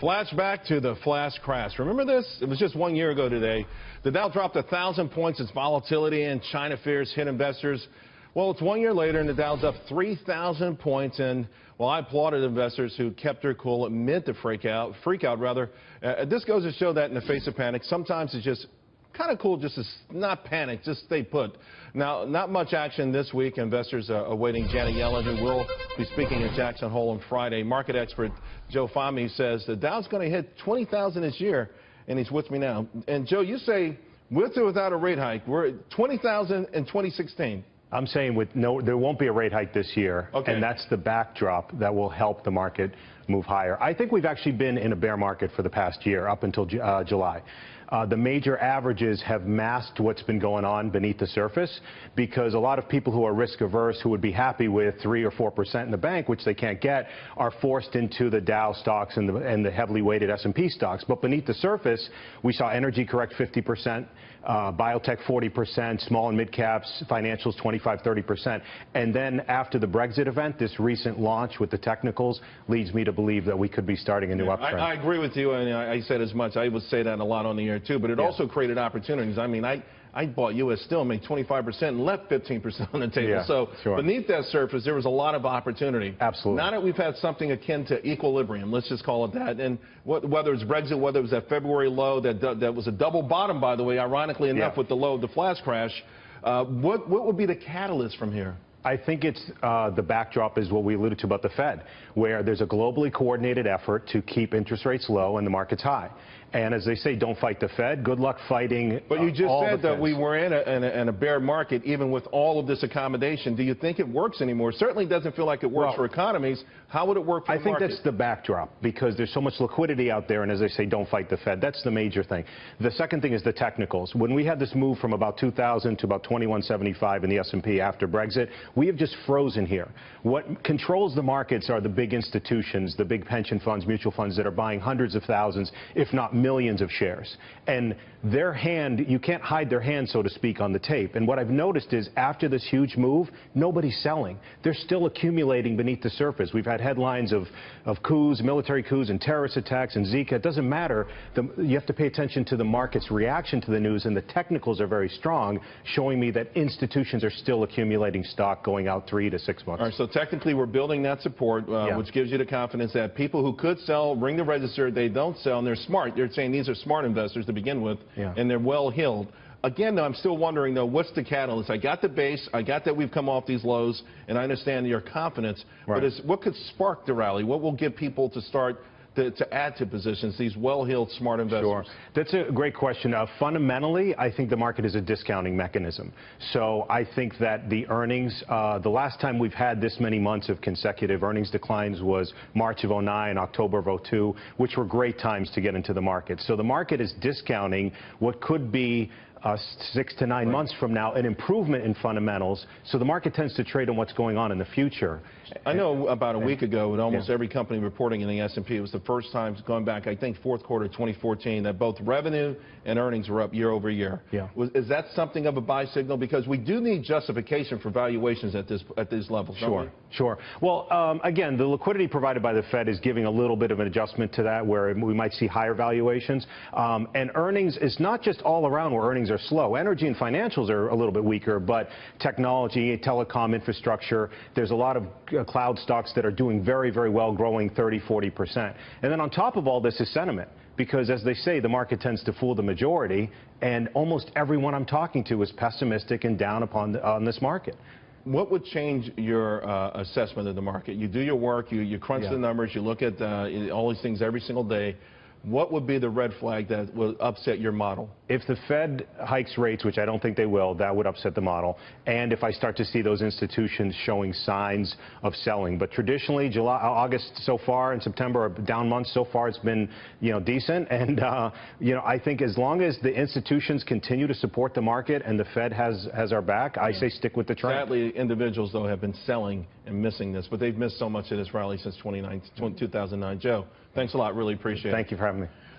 Flashback to the flash crash. Remember this? It was just 1 year ago today. The Dow dropped 1,000 points as volatility and China fears hit investors. Well, it's 1 year later, and the Dow's up 3,000 points. And I applauded investors who kept their cool amid the freak out. This goes to show that in the face of panic, sometimes it's just kind of cool just to not panic, just stay put. Now, not much action this week. Investors are awaiting Janet Yellen, who will be speaking in Jackson Hole on Friday. Market expert Joe Fahmy says the Dow's going to hit 20,000 this year, and he's with me now. And, Joe, you say with or without a rate hike, we're at 20,000 in 2016. I'm saying there won't be a rate hike this year, okay. And that's the backdrop that will help the market move higher. I think we've actually been in a bear market for the past year, up until July. The major averages have masked what's been going on beneath the surface, because a lot of people who are risk averse, who would be happy with 3 or 4% in the bank, which they can't get, are forced into the Dow stocks and the heavily weighted S&P stocks. But beneath the surface, we saw energy correct 50%, biotech 40%, small and mid caps, financials 25-30%. And then after the Brexit event, this recent launch with the technicals leads me to believe that we could be starting a new uptrend. I agree with you, and I said as much. I would say that a lot on the air too, but it also created opportunities. I mean, I bought U.S. Steel, made 25% and left 15% on the table. Yeah, so sure. Beneath that surface, there was a lot of opportunity. Absolutely. Now that we've had something akin to equilibrium, let's just call it that, and whether it's Brexit, whether it was that February low that was a double bottom, by the way, ironically enough, with the low of the flash crash, what would be the catalyst from here? I think it's the backdrop is what we alluded to about the Fed, where there's a globally coordinated effort to keep interest rates low and the markets high. And as they say, don't fight the Fed. Good luck fighting. But you just said that we were in a bear market, even with all of this accommodation. Do you think it works anymore? It certainly doesn't feel like it works for economies. How would it work for the market? I think that's the backdrop, because there's so much liquidity out there, and as they say, don't fight the Fed. That's the major thing. The second thing is the technicals. When we had this move from about 2,000 to about 2175 in the S&P after Brexit, we have just frozen here. What controls the markets are the big institutions, the big pension funds, mutual funds that are buying hundreds of thousands, if not millions of shares. And their hand, you can't hide their hand, so to speak, on the tape. And what I've noticed is after this huge move, nobody's selling. They're still accumulating beneath the surface. We've had headlines of coups, military coups, and terrorist attacks, and Zika. It doesn't matter. You have to pay attention to the market's reaction to the news, and the technicals are very strong, showing me that institutions are still accumulating stock going out 3 to 6 months. All right, so technically we're building that support, which gives you the confidence that people who could sell, ring the register, they don't sell, and they're smart. They're saying these are smart investors to begin with, and they're well-heeled. Again, though, I'm still wondering, though, what's the catalyst? I got the base, I got that we've come off these lows, and I understand your confidence, but what could spark the rally? What will get people to start to add to positions, these well-heeled, smart investors? Sure. That's a great question. Fundamentally, I think the market is a discounting mechanism. So I think that the earnings, the last time we've had this many months of consecutive earnings declines was March of '09, October of '02, which were great times to get into the market. So the market is discounting what could be 6 to 9 months from now, an improvement in fundamentals. So the market tends to trade on what's going on in the future. I know about a week ago, with almost every company reporting in the S&P, it was the first time going back, I think, fourth quarter 2014, that both revenue and earnings were up year over year. Is that something of a buy signal? Because we do need justification for valuations at these levels. Sure. Well, again, the liquidity provided by the Fed is giving a little bit of an adjustment to that, where we might see higher valuations. And earnings is not just all around where earnings are slow. Energy and financials are a little bit weaker, but technology, telecom, infrastructure, there's a lot of cloud stocks that are doing very, very well, growing 30-40%. And then on top of all this is sentiment, because as they say, the market tends to fool the majority, and almost everyone I'm talking to is pessimistic and down on this market. What would change your assessment of the market? You do your work, you crunch the numbers, you look at all these things every single day. What would be the red flag that will upset your model? If the Fed hikes rates, which I don't think they will, that would upset the model. And if I start to see those institutions showing signs of selling. But traditionally, August so far and September are down months so far. It's been, decent. And, I think as long as the institutions continue to support the market and the Fed has our back, I say stick with the trend. Sadly, individuals, though, have been selling and missing this. But they've missed so much of this rally since 2009. Joe, thanks a lot. Really appreciate it. Thank you for having me.